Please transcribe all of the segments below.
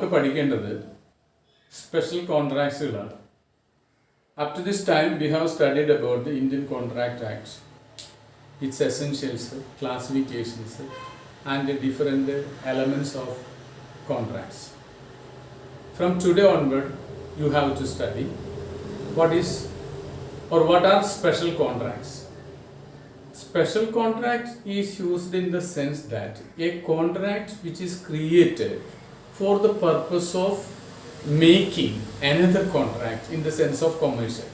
നമുക്ക് പഠിക്കേണ്ടത് special കോൺട്രാക്ട്സുകളാണ്. Up to this time, we have studied about the Indian Contract Act, its essentials, classifications, and the different elements of contracts. From today onward, you have to study what are special contracts. Special contract is used in the sense that a contract which is created for the purpose of making another contract in the sense of commercial.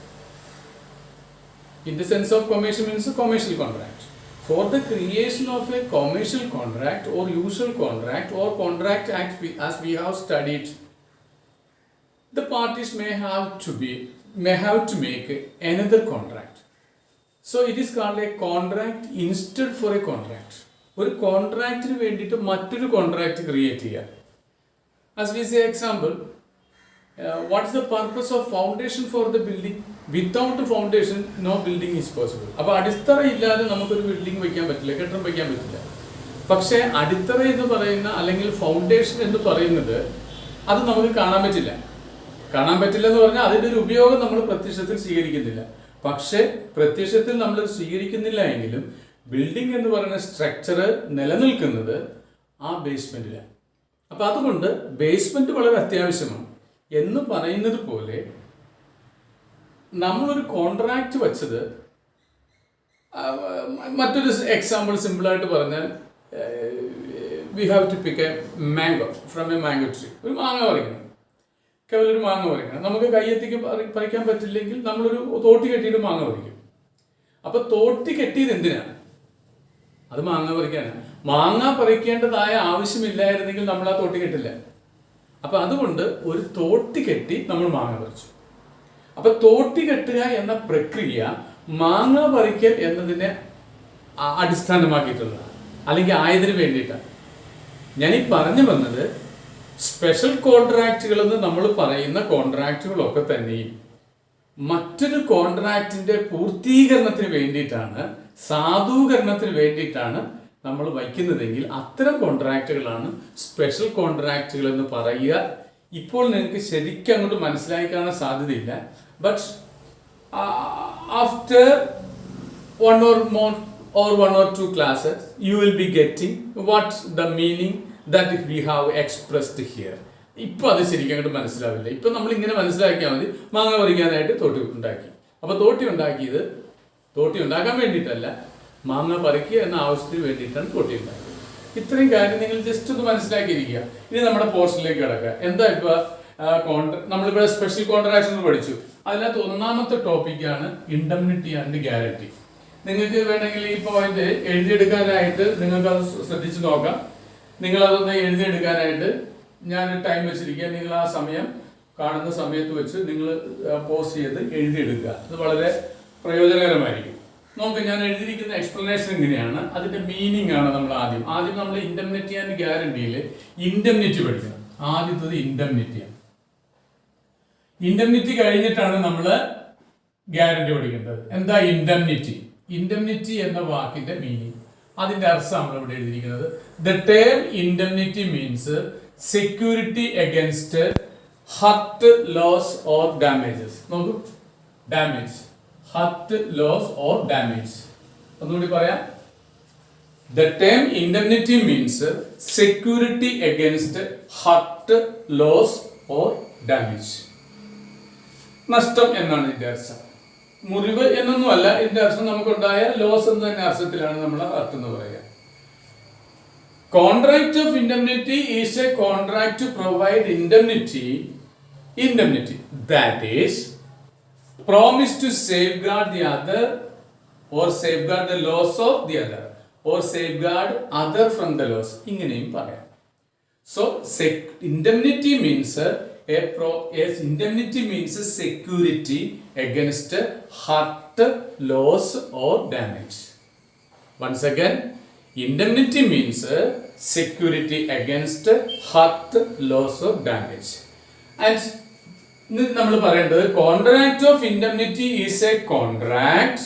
In the sense of commercial means a commercial contract. For the creation of a commercial contract or usual contract or contract act as we have studied, the parties may have to make another contract. So it is called a contract instead for a contract. ഒരു കോൺട്രാക്റ്റിന് വേണ്ടിയിട്ട് മറ്റൊരു contract create ചെയ്യുക. As we say example, what is the purpose of foundation for the building? Without a foundation, no building is possible. അപ്പോൾ അടിത്തറ ഇല്ലാതെ നമുക്കൊരു building വയ്ക്കാൻ പറ്റില്ല, കെട്ടിടം വയ്ക്കാൻ പറ്റില്ല. പക്ഷേ അടിത്തറ എന്ന് പറയുന്ന അല്ലെങ്കിൽ ഫൗണ്ടേഷൻ എന്ന് പറയുന്നത് അത് നമുക്ക് കാണാൻ പറ്റില്ല. കാണാൻ പറ്റില്ല എന്ന് പറഞ്ഞാൽ അതിൻ്റെ ഒരു ഉപയോഗം നമ്മൾ പ്രത്യക്ഷത്തിൽ സ്വീകരിക്കുന്നില്ല. പക്ഷേ പ്രത്യക്ഷത്തിൽ നമ്മൾ സ്വീകരിക്കുന്നില്ല എങ്കിലും ബിൽഡിംഗ് എന്ന് പറയുന്ന സ്ട്രക്ചർ നിലനിൽക്കുന്നത് ആ ബേസ്മെൻറ്റിലാണ്. അപ്പോൾ അതുകൊണ്ട് ബേസ്മെൻറ്റ് വളരെ അത്യാവശ്യമാണ്. എന്ന് പറയുന്നത് പോലെ നമ്മളൊരു കോൺട്രാക്റ്റ് വച്ചത്, മറ്റൊരു എക്സാമ്പിൾ സിമ്പിളായിട്ട് പറഞ്ഞാൽ, we have to pick a mango from a mango tree. ഒരു മാങ്ങ പറിക്കണം, കേവലം ഒരു മാങ്ങ പറിക്കണം. നമുക്ക് കയ്യെത്തിക്ക് പറിക്കാൻ പറ്റില്ലെങ്കിൽ നമ്മളൊരു തോട്ടി കെട്ടിയിട്ട് മാങ്ങ പറിക്കും. അപ്പോൾ തോട്ടി കെട്ടിയത് എന്തിനാണ്? അത് മാങ്ങ പറിക്കാനാണ്. മാങ്ങ പറിക്കേണ്ടതായ ആവശ്യമില്ലായിരുന്നെങ്കിൽ നമ്മൾ ആ തോട്ടി കെട്ടില്ല. അപ്പം അതുകൊണ്ട് ഒരു തോട്ടി കെട്ടി നമ്മൾ മാങ്ങ പറിച്ചു. അപ്പം തോട്ടി കെട്ടുക എന്ന പ്രക്രിയ മാങ്ങ പറിക്കൽ എന്നതിനെ അടിസ്ഥാനമാക്കിയിട്ടുള്ളതാണ്, അല്ലെങ്കിൽ ആയതിനു വേണ്ടിയിട്ടാണ്. ഞാനീ പറഞ്ഞു വന്നത് സ്പെഷ്യൽ കോൺട്രാക്റ്റുകൾ എന്ന് നമ്മൾ പറയുന്ന കോൺട്രാക്റ്റുകളൊക്കെ തന്നെയും മറ്റൊരു കോൺട്രാക്റ്റിൻ്റെ പൂർത്തീകരണത്തിന് വേണ്ടിയിട്ടാണ്, സാധൂകരണത്തിന് വേണ്ടിയിട്ടാണ് നമ്മൾ വയ്ക്കുന്നതെങ്കിൽ അത്തരം കോൺട്രാക്റ്റുകളാണ് സ്പെഷ്യൽ കോൺട്രാക്റ്റുകൾ എന്ന് പറയുക. ഇപ്പോൾ നിങ്ങൾക്ക് ശരിക്കും അങ്ങോട്ട് മനസ്സിലാക്കി കാണാൻ സാധ്യതയില്ല. But after one or two classes you will be getting what the meaning that we have expressed here. ഇപ്പോൾ അത് ശരിക്കും അങ്ങോട്ട് മനസ്സിലാവില്ല. ഇപ്പം നമ്മളിങ്ങനെ മനസ്സിലാക്കിയാൽ മതി. മാങ്ങ പറിക്കാനായിട്ട് തോട്ടി ഉണ്ടാക്കി. അപ്പോൾ തോട്ടി ഉണ്ടാക്കിയത് തോട്ടി ഉണ്ടാക്കാൻ വേണ്ടിയിട്ടല്ല, മാങ്ങ പറിക്കുക എന്ന ആവശ്യത്തിന് വേണ്ടിയിട്ടാണ് തോട്ടി ഉണ്ടാക്കിയത്. ഇത്രയും കാര്യം നിങ്ങൾ ജസ്റ്റ് ഒന്ന് മനസ്സിലാക്കിയിരിക്കുക. ഇനി നമ്മുടെ പോർഷനിലേക്ക് കിടക്കുക. എന്താ ഇപ്പോൾ നമ്മളിവിടെ സ്പെഷ്യൽ കോൺട്രാക്ഷൻ പഠിച്ചു. അതിനകത്ത് ഒന്നാമത്തെ ടോപ്പിക്കാണ് ഇൻഡംനിറ്റി ആൻഡ് ഗ്യാരണ്ടി. നിങ്ങൾക്ക് വേണമെങ്കിൽ ഈ പോയിന്റ് എഴുതിയെടുക്കാനായിട്ട് നിങ്ങൾക്കത് ശ്രദ്ധിച്ച് നോക്കാം. നിങ്ങളതൊന്ന് എഴുതിയെടുക്കാനായിട്ട് ഞാൻ ടൈം വെച്ചിരിക്കുക. നിങ്ങൾ ആ സമയം കാണുന്ന സമയത്ത് വെച്ച് നിങ്ങൾ പോസ്റ്റ് ചെയ്ത് എഴുതിയെടുക്കുക. അത് വളരെ പ്രയോജനകരമായിരിക്കും. നമുക്ക് ഞാൻ എഴുതിയിരിക്കുന്ന എക്സ്പ്ലനേഷൻ ഇങ്ങനെയാണ്. അതിന്റെ മീനിങ് ആണ് നമ്മൾ ആദ്യം നമ്മൾ ഇൻഡംനിറ്റി ആൻഡ് ഗ്യാരണ്ടിയിൽ ഇൻഡംനിറ്റി പഠിക്കണം. ആദ്യത്തത് ഇൻഡംനിറ്റിയാണ്. ഇൻഡംനിറ്റി കഴിഞ്ഞിട്ടാണ് നമ്മൾ ഗ്യാരണ്ടി പഠിക്കേണ്ടത്. എന്താ ഇൻഡംനിറ്റി? ഇൻഡംനിറ്റി എന്ന വാക്കിന്റെ മീനിങ്, അതിന്റെ അർത്ഥം നമ്മൾ ഇവിടെ എഴുതിയിരിക്കുന്നത്. The term indemnity means security against hurt, loss or damages. നോക്കൂ, damage, hurt, loss or damage. ഒന്നുകൂടി പറയാം. The term indemnity means security against hurt, loss or damage. നഷ്ടം എന്നാണ് ഇതിന്റെ അർത്ഥം. മുറിവ് എന്നൊന്നുമല്ല ഇതിന്റെ അർത്ഥം. നമുക്കുണ്ടായ ലോസ് എന്ന തന്നെ അർത്ഥത്തിലാണ് നമ്മൾ ഹർട്ട് എന്ന് പറയുക. Contract of indemnity is a contract to provide indemnity, that is promise to safeguard the other or safeguard the loss of the other or safeguard other from the loss. ഇങ്ങനെയും പറയാം. So indemnity means indemnity means security against hurt, loss or damage. Once again, indemnity means security against hurt, loss or damage. And നമ്മൾ പറയേണ്ടത് contract of indemnity is a contract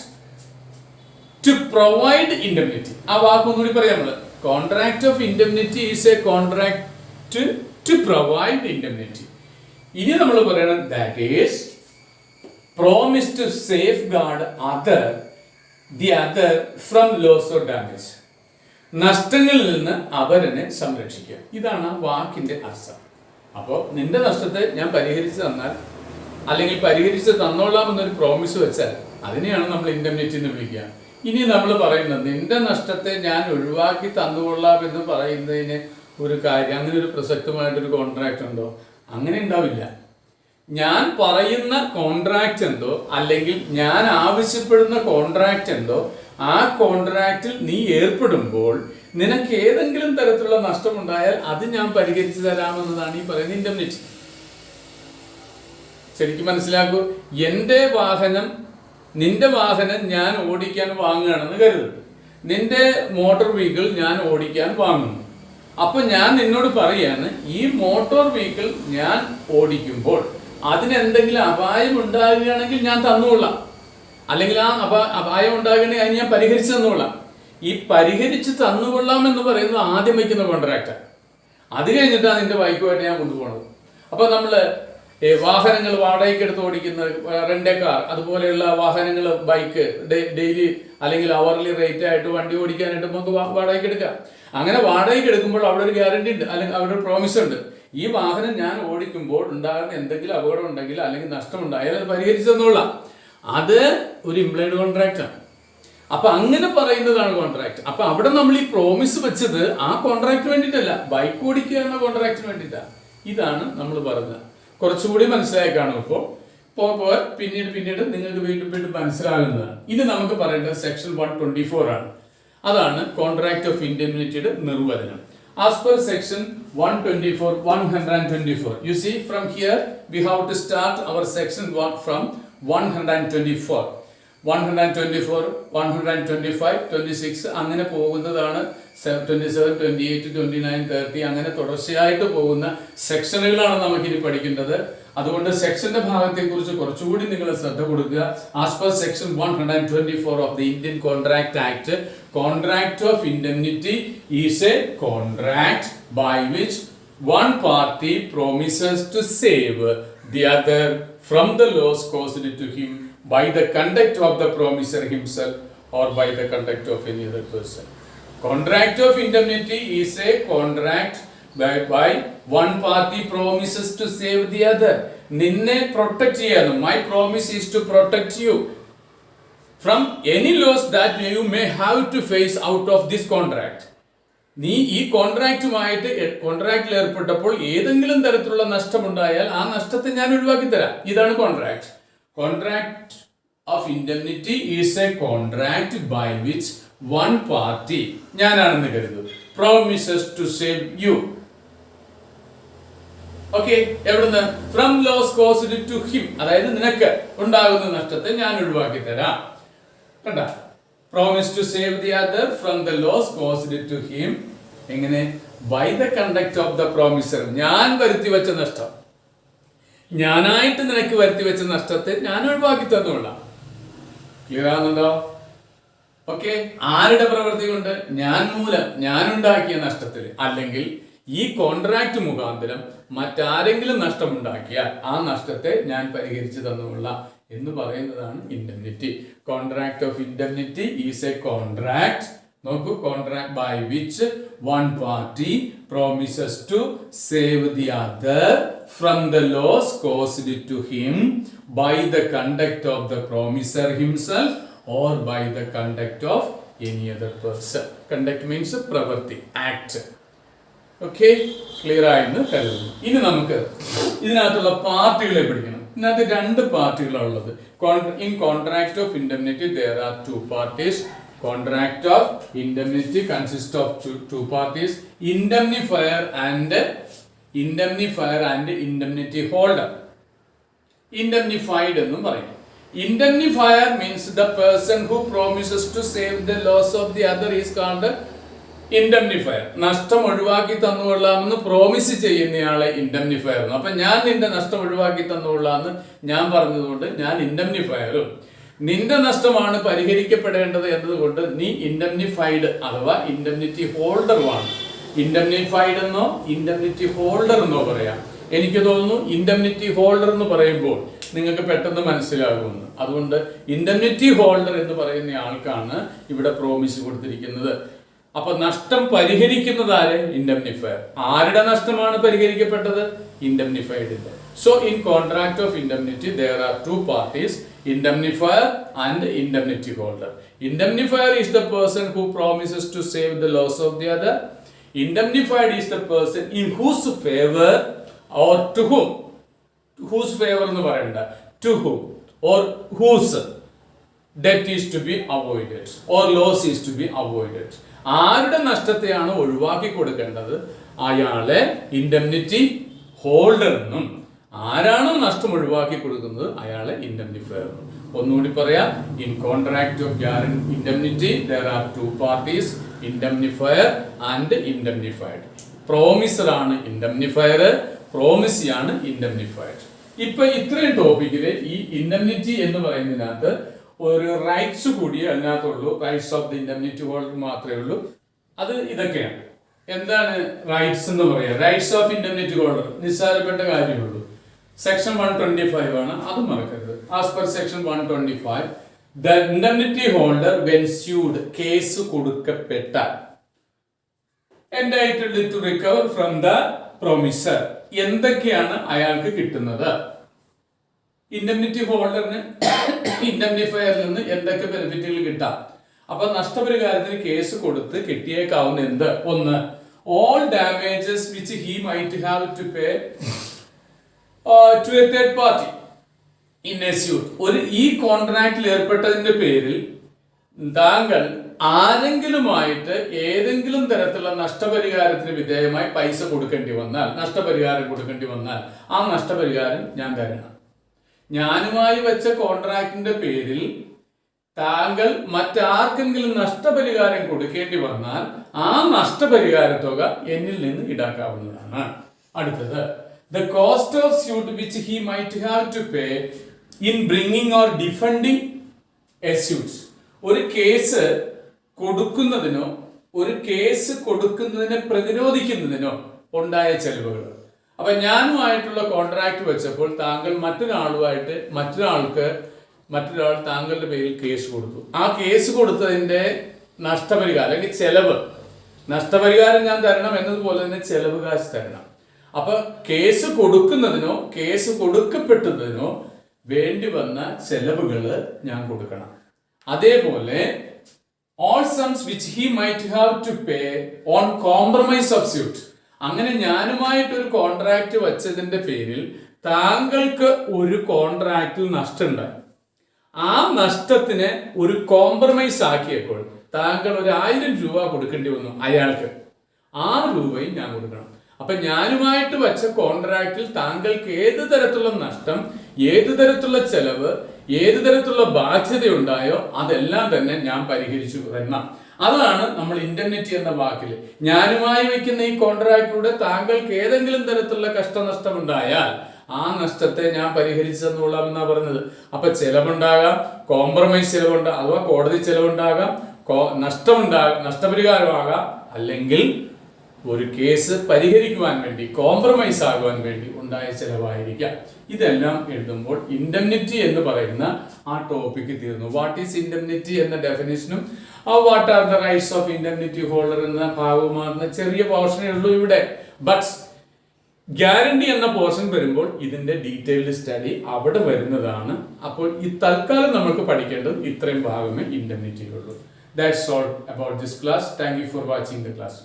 to provide indemnity. ആ വാക്കൊന്നുകൂടി പറയാം നമ്മൾ. Contract of indemnity is a contract to provide indemnity. ഇനി നമ്മൾ പറയണം that is promise to safeguard the other from loss or damage. നഷ്ടങ്ങളിൽ നിന്ന് അവരനെ സംരക്ഷിക്കുക. ഇതാണ് ആ വാക്കിന്റെ അർത്ഥം. അപ്പോൾ നിന്റെ നഷ്ടത്തെ ഞാൻ പരിഹരിച്ചു തന്നാൽ, അല്ലെങ്കിൽ പരിഹരിച്ച് തന്നോളാം എന്നൊരു പ്രോമിസ് വെച്ചാൽ അതിനെയാണ് നമ്മൾ ഇൻഡെംനിറ്റി എന്ന് വിളിക്കുക. ഇനി നമ്മൾ പറയുന്നത് നിന്റെ നഷ്ടത്തെ ഞാൻ ഒഴിവാക്കി തന്നുകൊള്ളാം എന്ന് പറയുന്നതിന് ഒരു കാര്യം, അങ്ങനെ ഒരു പ്രസക്തമായിട്ടൊരു കോൺട്രാക്റ്റ് ഉണ്ടോ? അങ്ങനെ ഉണ്ടാവില്ല. ഞാൻ പറയുന്ന കോൺട്രാക്റ്റ് എന്തോ, അല്ലെങ്കിൽ ഞാൻ ആവശ്യപ്പെടുന്ന കോൺട്രാക്റ്റ് എന്തോ, ആ കോൺട്രാക്റ്റിൽ നീ ഏർപ്പെടുമ്പോൾ നിനക്ക് ഏതെങ്കിലും തരത്തിലുള്ള നഷ്ടമുണ്ടായാൽ അത് ഞാൻ പരിഹരിച്ചു തരാമെന്നതാണ് ഈ പറയുന്ന ഇൻഡെംനിറ്റി. ശരിക്കും മനസ്സിലാക്കൂ. നിന്റെ വാഹനം ഞാൻ ഓടിക്കാൻ വാങ്ങുകയാണെന്ന് കരുതുക. നിന്റെ മോട്ടോർ വെഹിക്കിൾ ഞാൻ ഓടിക്കാൻ വാങ്ങുന്നു. അപ്പൊ ഞാൻ നിന്നോട് പറയാണ്, ഈ മോട്ടോർ വെഹിക്കിൾ ഞാൻ ഓടിക്കുമ്പോൾ അതിനെന്തെങ്കിലും അപായം ഉണ്ടാകുകയാണെങ്കിൽ ഞാൻ തന്നുകൊള്ളാം, അല്ലെങ്കിൽ ആ അപായം ഉണ്ടാകുകയാണെങ്കിൽ അതിന് ഞാൻ പരിഹരിച്ചു തന്നുകൊള്ളാം. ഈ പരിഹരിച്ച് തന്നുകൊള്ളാം എന്ന് പറയുന്നത് ആദ്യം വയ്ക്കുന്ന കോൺട്രാക്റ്റാണ്. അത് കഴിഞ്ഞിട്ടാണ് നിന്റെ ബൈക്കുമായിട്ട് ഞാൻ കൊണ്ടുപോകുന്നത്. അപ്പൊ നമ്മള് വാഹനങ്ങൾ വാടകയ്ക്ക് എടുത്ത് ഓടിക്കുന്ന റെന്റ് കാർ, അതുപോലെയുള്ള വാഹനങ്ങൾ, ബൈക്ക് ഡെയിലി അല്ലെങ്കിൽ അവർലി റേറ്റ് ആയിട്ട് വണ്ടി ഓടിക്കാനായിട്ട് നമുക്ക് വാടകയ്ക്ക് എടുക്കാം. അങ്ങനെ വാടകയ്ക്ക് എടുക്കുമ്പോൾ അവിടെ ഒരു ഗ്യാരണ്ടി ഉണ്ട്, അല്ലെങ്കിൽ അവിടെ ഒരു പ്രോമിസ് ഉണ്ട്. ഈ വാഹനം ഞാൻ ഓടിക്കുമ്പോൾ ഉണ്ടാകുന്ന എന്തെങ്കിലും അപകടം ഉണ്ടെങ്കിൽ അല്ലെങ്കിൽ നഷ്ടം ഉണ്ടായാൽ അത് പരിഹരിച്ചു തന്നോളാം. അത് ഒരു ഇംപ്ലൈഡ് കോൺട്രാക്റ്റ് ആണ്. അപ്പൊ അങ്ങനെ പറയുന്നതാണ് കോൺട്രാക്ട്. അപ്പൊ അവിടെ നമ്മൾ ഈ പ്രോമിസ് വെച്ചത് ആ കോൺട്രാക്റ്റിന് വേണ്ടിയിട്ടല്ല, ബൈക്ക് ഓടിക്കുക എന്ന കോൺട്രാക്റ്റിന് വേണ്ടിയിട്ടാണ്. ഇതാണ് നമ്മൾ പറഞ്ഞത്. കുറച്ചുകൂടി മനസ്സിലായി കാണും. ഇപ്പോൾ പിന്നീട് നിങ്ങൾക്ക് വീണ്ടും മനസ്സിലാകുന്നതാണ്. ഇനി നമുക്ക് പറയേണ്ടത് സെക്ഷൻ 124 ആണ്. അതാണ് കോൺട്രാക്ട് ഓഫ് ഇൻഡെംനിറ്റിയുടെ നിർവചനം. As per section 124, you see from here we have to start our section from 124, 125, 26 അങ്ങനെ പോകുന്നതാണ്. 27, 28, 29, 30 അങ്ങനെ തുടർച്ചയായിട്ട് പോകുന്ന സെക്ഷനുകളാണ് നമുക്കിനി പഠിക്കേണ്ടത്. അതുകൊണ്ട് സെക്ഷന്റെ ഭാഗത്തെ കുറിച്ച് കുറച്ചുകൂടി നിങ്ങൾ ശ്രദ്ധ കൊടുക്കുക. As per section 124 of the Indian contract act, contract of indemnity is a contract by which one party promises to save the other from the loss caused to him by the conduct of the promisor himself or by the conduct of any other person. Contract of indemnity is a contract by one party promises to save the other. നിന്നെ protect ചെയ്യാൻ, my promise is to protect you from any loss that you may have to face out of this contract. നീ ഈ കോൺട്രാക്റ്റിൽ ഏർപ്പെട്ടപ്പോൾ ഏതെങ്കിലും തരത്തിലുള്ള നഷ്ടമുണ്ടായാൽ ആ നഷ്ടത്തെ ഞാൻ ഒഴിവാക്കി തരാം. ഇതാണ് contract. Contract of indemnity is a contract by which one party, ഞാനാണെന്ന് കരുതും, promises to save you. Okay, എവിടുന്ന്? From loss caused to him, അതായത് നിനക്ക് ഉണ്ടാകുന്ന നഷ്ടത്തെ ഞാൻ ഒഴിവാക്കി തരാം. കണ്ട, promise to save the other from the loss caused to him. എങ്ങനെ? by the conduct of the promiser. ഞാൻ വരുത്തി വെച്ച നഷ്ടം, ഞാനായിട്ട് നിനക്ക് വരുത്തി വെച്ച നഷ്ടത്തെ ഞാൻ ഒഴിവാക്കി തന്നോളാം. ക്ലിയർ ആകുന്നുണ്ടോ? ഓക്കെ, ആരുടെ പ്രവൃത്തി കൊണ്ട്? ഞാൻ മൂലം, ഞാനുണ്ടാക്കിയ നഷ്ടത്തിൽ, അല്ലെങ്കിൽ ഈ കോൺട്രാക്ട് മുഖാന്തരം മറ്റാരെങ്കിലും നഷ്ടമുണ്ടാക്കിയാൽ ആ നഷ്ടത്തെ ഞാൻ പരിഹരിച്ചു തന്നുകൊള്ളാം എന്ന് പറയുന്നതാണ് indemnity. Contract of indemnity is a contract, നോക്കൂ, contract by which one party promises to save the other from the loss caused to him by the conduct of the promiser himself or by the conduct of any other person. Conduct means പ്രവൃത്തി, act. Okay, clear ആയെന്ന് കരുതുന്നു. ഇനി നമുക്ക് ഇതിനകത്തുള്ള പാർട്ടികളെ പഠിക്കണം. ഇതിനകത്ത് രണ്ട് പാർട്ടികളാണ് ഉള്ളത്. In contract of indemnity there are two parties. Contract of indemnity consists of two parties, indemnifier and indemnity holder. Indemnified എന്നും പറയും. Indemnifier means the person who promises to save the loss of the other is called ഇൻഡെംനിഫയർ. നഷ്ടം ഒഴിവാക്കി തന്നുകൊള്ളാമെന്ന് promise ചെയ്യുന്നയാളെ ഇൻഡെംനിഫയർ. അപ്പൊ ഞാൻ നിന്റെ നഷ്ടം ഒഴിവാക്കി തന്നുകൊള്ളാമെന്ന് ഞാൻ പറഞ്ഞതുകൊണ്ട് ഞാൻ ഇൻഡെംനിഫയറും, നിന്റെ നഷ്ടമാണ് പരിഹരിക്കപ്പെടേണ്ടത് എന്നതുകൊണ്ട് നീ ഇൻഡെംനിഫൈഡ് അഥവാ ഇൻഡെംനിറ്റി ഹോൾഡറുമാണ്. ഇൻഡംനിഫൈഡ് എന്നോ ഇൻഡംനിറ്റി ഹോൾഡർ എന്നോ പറയാം. എനിക്ക് തോന്നുന്നു ഇൻഡംനിറ്റി ഹോൾഡർ എന്ന് പറയുമ്പോൾ നിങ്ങൾക്ക് പെട്ടെന്ന് മനസ്സിലാകുമെന്ന്. അതുകൊണ്ട് ഇൻഡംനിറ്റി ഹോൾഡർ എന്ന് പറയുന്ന ആൾക്കാണ് ഇവിടെ പ്രോമിസ് കൊടുത്തിരിക്കുന്നത്. അപ്പൊ നഷ്ടം പരിഹരിക്കുന്നത് ആര്? ഇൻഡംനിഫയർ. ആരുടെ നഷ്ടമാണ് പരിഹരിക്കപ്പെട്ടത്? ഇൻഡംനിഫൈഡിന്റെ. So in contract of indemnity there are two parties, indemnifier and indemnity holder. Indemnifier is the person who promises to save the loss of the other. Indemnified is the person in whose favor or to whom, whose favor എന്ന് പറയണ്ട, to whom or whose debt is to be avoided or loss is to be avoided. ആരുടെ നഷ്ടത്തെയാണ് ഒഴിവാക്കി കൊടുക്കേണ്ടത് അയാളെ indemnity holder എന്നും, ആരാണോ നഷ്ടം ഒഴിവാക്കി കൊടുക്കുന്നത് അയാളെ ഇൻഡംനിഫയർ എന്നും. ഒന്നുകൂടി പറയാം, in contract of indemnity there are two parties, indemnifier and indemnified. Promiser ആണ് ഇൻഡംനിഫയർ, പ്രോമിസി ആണ് ഇൻഡംനിഫൈഡ്. ഇപ്പൊ ഇത്രയും ടോപ്പിക്കില് ഈ ഇൻഡംനിറ്റി എന്ന് പറയുന്നതിനകത്ത് ഒരു റൈറ്റ്സ് കൂടി അതിനകത്തുള്ളൂ. Rights of the indemnity holder മാത്രമേ ഉള്ളൂ. അത് ഇതൊക്കെയാണ്. എന്താണ് റൈറ്റ്സ് എന്ന് പറയുക? റൈറ്റ്സ് ഓഫ് ഇൻഡംനിറ്റി ഹോൾഡർ നിസ്സാരപ്പെട്ട കാര്യമുള്ളൂ. സെക്ഷൻ 125 ആണ്, അത് മറക്കരുത്. As per section 125 the indemnity holder when sued, case കൊടുക്കപ്പെട്ടാൽ, entitled to recover from the promiser, എന്തൊക്കെയാണ് അയാൾക്ക് കിട്ടുന്നത്? ഇൻഡംനിറ്റി ഹോൾഡറിന് ഇൻഡംനിഫയറിൽ നിന്ന് എന്തൊക്കെ ബെനിഫിറ്റുകൾ കിട്ടാം? അപ്പൊ നഷ്ടപരിഹാരത്തിന് കേസ് കൊടുത്ത് കിട്ടിയേക്കാവുന്ന എന്ത്? ഒന്ന്, all damages which he might have to pay to a third party in a suit. ഈ കോൺട്രാക്റ്റിൽ ഏർപ്പെട്ടതിന്റെ പേരിൽ താങ്കൾ ആരെങ്കിലുമായിട്ട് ഏതെങ്കിലും തരത്തിലുള്ള നഷ്ടപരിഹാരത്തിന് വിധേയമായി പൈസ കൊടുക്കേണ്ടി വന്നാൽ, നഷ്ടപരിഹാരം കൊടുക്കേണ്ടി വന്നാൽ, ആ നഷ്ടപരിഹാരം ഞാൻ തരണം. ഞാനുമായി വെച്ച കോൺട്രാക്റ്റിന്റെ പേരിൽ താങ്കൾ മറ്റാർക്കെങ്കിലും നഷ്ടപരിഹാരം കൊടുക്കേണ്ടി വന്നാൽ ആ നഷ്ടപരിഹാര തുക എന്നിൽ നിന്ന് ഈടാക്കാവുന്നതാണ്. അടുത്തത്, the cost of suit which he might have to pay in bringing or defending a suit. ഒരു കേസ് കൊടുക്കുന്നതിനോ ഒരു കേസ് കൊടുക്കുന്നതിനെ പ്രതിരോധിക്കുന്നതിനോ ഉണ്ടായ ചെലവുകൾ. അപ്പൊ ഞാനുമായിട്ടുള്ള കോൺട്രാക്ട് വെച്ചപ്പോൾ താങ്കൾ മറ്റൊരാൾ താങ്കളുടെ പേരിൽ കേസ് കൊടുത്തു. ആ കേസ് കൊടുത്തതിന്റെ നഷ്ടപരിഹാരം അല്ലെങ്കിൽ ചെലവ്, നഷ്ടപരിഹാരം ഞാൻ തരണം എന്നതുപോലെ തന്നെ ചെലവ് കാശ് തരണം. അപ്പൊ കേസ് കൊടുക്കുന്നതിനോ കേസ് കൊടുക്കപ്പെട്ടതിനോ വേണ്ടി വന്ന ചെലവുകൾ ഞാൻ കൊടുക്കണം. അതേപോലെ all sums which he might have to pay on compromise of suit. അങ്ങനെ ഞാനുമായിട്ടൊരു കോൺട്രാക്ട് വെച്ചതിന്റെ പേരിൽ താങ്കൾക്ക് ഒരു കോൺട്രാക്റ്റിൽ നഷ്ടമുണ്ടായി. ആ നഷ്ടത്തിനെ ഒരു കോംപ്രമൈസ് ആക്കിയപ്പോൾ താങ്കൾ 1000 രൂപ കൊടുക്കേണ്ടി വന്നു അയാൾക്ക്. 6 രൂപയും ഞാൻ കൊടുക്കണം. അപ്പൊ ഞാനുമായിട്ട് വെച്ച കോൺട്രാക്റ്റിൽ താങ്കൾക്ക് ഏത് തരത്തിലുള്ള നഷ്ടം, ഏത് തരത്തിലുള്ള ചെലവ്, ഏത് തരത്തിലുള്ള ബാധ്യത ഉണ്ടായോ അതെല്ലാം തന്നെ ഞാൻ പരിഹരിച്ചു എന്ന, അതാണ് നമ്മൾ ഇൻഡംനിറ്റി എന്ന വാക്കിൽ. ഞാനുമായി വെക്കുന്ന ഈ കോൺട്രാക്റ്റിലൂടെ താങ്കൾക്ക് ഏതെങ്കിലും തരത്തിലുള്ള കഷ്ടനഷ്ടം ഉണ്ടായാൽ ആ നഷ്ടത്തെ ഞാൻ പരിഹരിച്ചെന്നുള്ളാമെന്നാ പറഞ്ഞത്. അപ്പൊ ചെലവുണ്ടാകാം, കോംപ്രമൈസ് ചെലവുണ്ടാകാം, അഥവാ കോടതി ചെലവുണ്ടാകാം, നഷ്ടപരിഹാരമാകാം, അല്ലെങ്കിൽ ഒരു കേസ് പരിഹരിക്കുവാൻ വേണ്ടി, കോംപ്രമൈസ് ആകുവാൻ വേണ്ടി ഉണ്ടായ ചെലവായിരിക്കാം. ഇതെല്ലാം എഴുതുമ്പോൾ ഇൻഡംനിറ്റി എന്ന് പറയുന്ന ആ ടോപ്പിക്ക് തീർന്നു. വാട്ട് ഈസ് ഇൻഡംനിറ്റി എന്ന ഡെഫിനിഷനും what are the rights of indemnity holder എന്ന ഭാഗമാകുന്ന ചെറിയ പോർഷനേ ഉള്ളൂ ഇവിടെ. ബട്ട് ഗ്യാരണ്ടി എന്ന പോർഷൻ വരുമ്പോൾ ഇതിന്റെ ഡീറ്റെയിൽഡ് സ്റ്റഡി അവിടെ വരുന്നതാണ്. അപ്പോൾ ഈ തൽക്കാലം നമുക്ക് പഠിക്കേണ്ടത് ഇത്രയും ഭാഗമേ ഇൻഡംനിറ്റിയിലുള്ളൂ. That's all about this class. Thank you for watching the class.